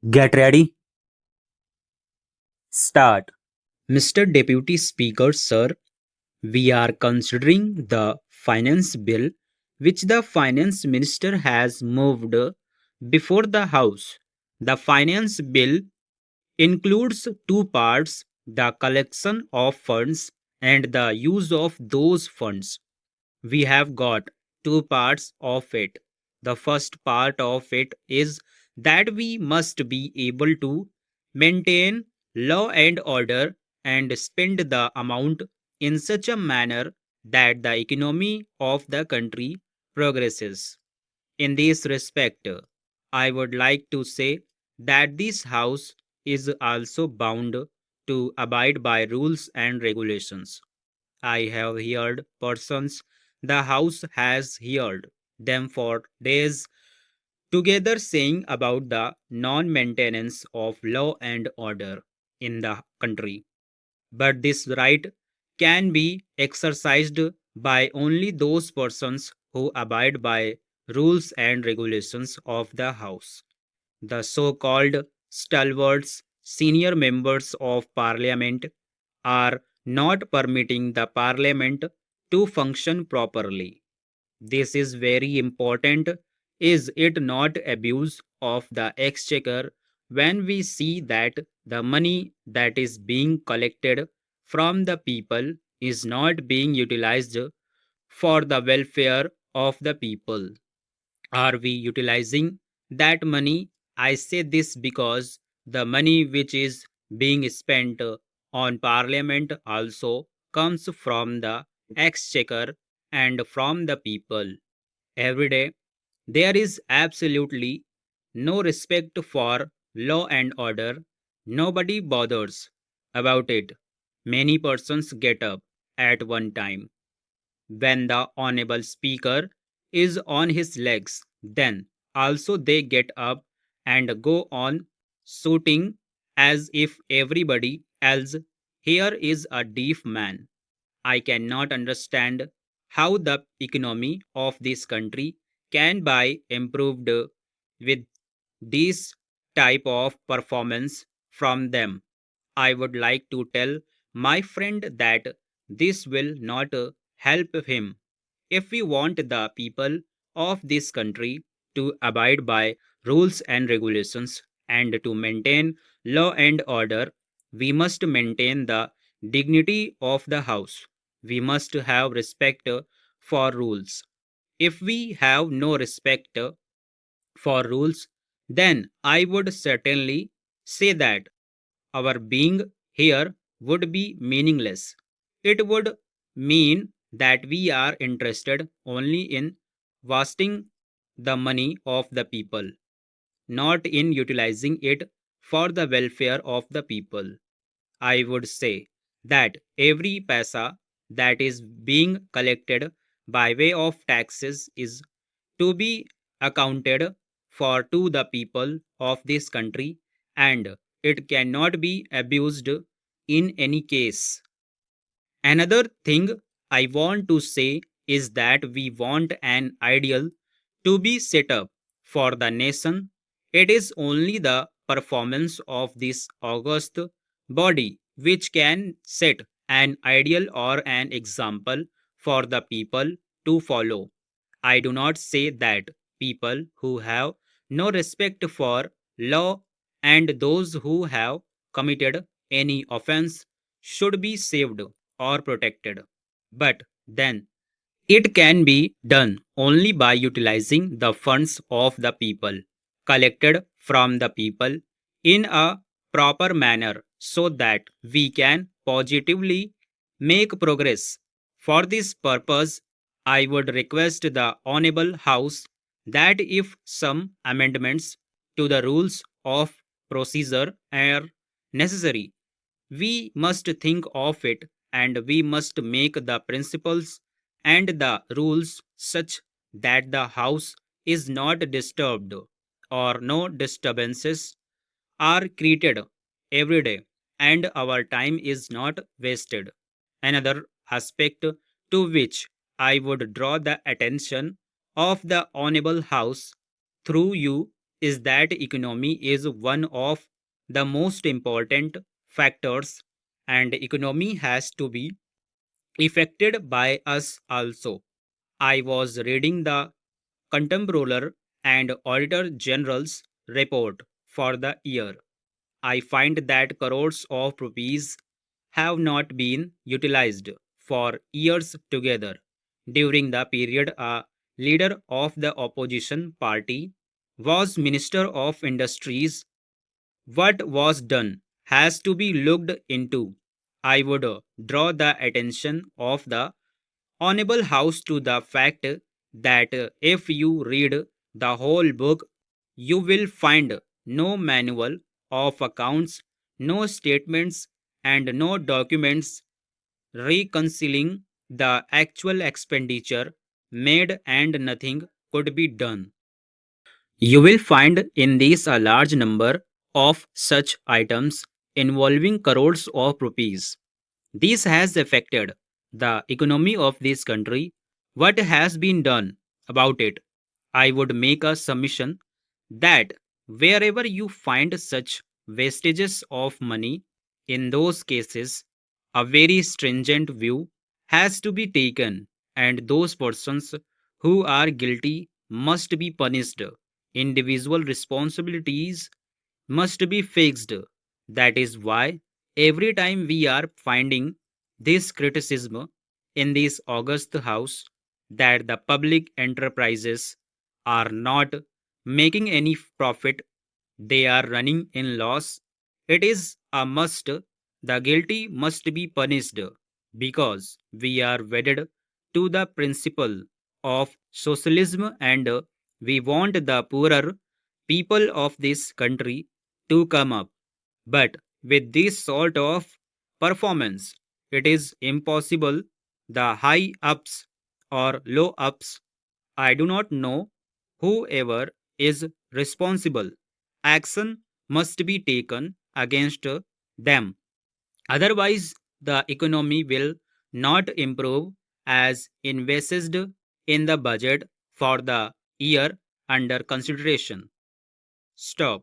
Get ready. Start. Mr. Deputy Speaker, sir, we are considering the finance bill which the finance minister has moved before the House. The finance bill includes two parts: the collection of funds and the use of those funds. We have got two parts of it. The first part of it is that we must be able to maintain law and order and spend the amount in such a manner that the economy of the country progresses. In this respect, I would like to say that this House is also bound to abide by rules and regulations. I have heard persons the House has heard them for days together saying about the non maintenance of law and order in the country. But this right can be exercised by only those persons who abide by rules and regulations of the House. The so called stalwarts, senior members of parliament, are not permitting the parliament to function properly. This is very important. Is it not abuse of the exchequer when we see that the money that is being collected from the people is not being utilized for the welfare of the people? Are we utilizing that money? I say this because the money which is being spent on parliament also comes from the exchequer and from the people. Every day, there is absolutely no respect for law and order. Nobody bothers about it. Many persons get up at one time when the honorable speaker is on his legs. Then also they get up and go on shooting as if everybody else here is a deaf man. I cannot understand how the economy of this country can be improved with this type of performance from them. I would like to tell my friend that this will not help him. If we want the people of this country to abide by rules and regulations and to maintain law and order, we must maintain the dignity of the House. We must have respect for rules. If we have no respect for rules, then I would certainly say that our being here would be meaningless. It would mean that we are interested only in wasting the money of the people, not in utilizing it for the welfare of the people. I would say that every paisa that is being collected by way of taxes is to be accounted for to the people of this country, and it cannot be abused in any case. Another thing I want to say is that we want an ideal to be set up for the nation. It is only the performance of this august body which can set an ideal or an example for the people to follow. I do not say that people who have no respect for law and those who have committed any offense should be saved or protected. But then it can be done only by utilizing the funds of the people, collected from the people in a proper manner so that we can positively make progress. For this purpose, I would request the Honorable House that if some amendments to the rules of procedure are necessary, we must think of it and we must make the principles and the rules such that the house is not disturbed or no disturbances are created every day and our time is not wasted. Another aspect to which I would draw the attention of the Honorable House through you is that economy is one of the most important factors, and economy has to be affected by us also. I was reading the Controller and Auditor General's report for the year. I find that crores of rupees have not been utilized for years together. During the period, a leader of the opposition party was Minister of Industries. What was done has to be looked into. I would draw the attention of the Honorable House to the fact that if you read the whole book, you will find no manual of accounts, no statements, and no documents reconciling the actual expenditure made, and nothing could be done. You will find in these a large number of such items involving crores of rupees. This has affected the economy of this country. What has been done about it? I would make a submission that wherever you find such wastages of money, in those cases, a very stringent view has to be taken, and those persons who are guilty must be punished. Individual responsibilities must be fixed. That is why every time we are finding this criticism in this august house that the public enterprises are not making any profit, they are running in loss, it is a must. The guilty must be punished because we are wedded to the principle of socialism, and we want the poorer people of this country to come up. But with this sort of performance, it is impossible. The high ups or low ups, I do not know, whoever is responsible, action must be taken against them. Otherwise, the economy will not improve as envisaged in the budget for the year under consideration. Stop.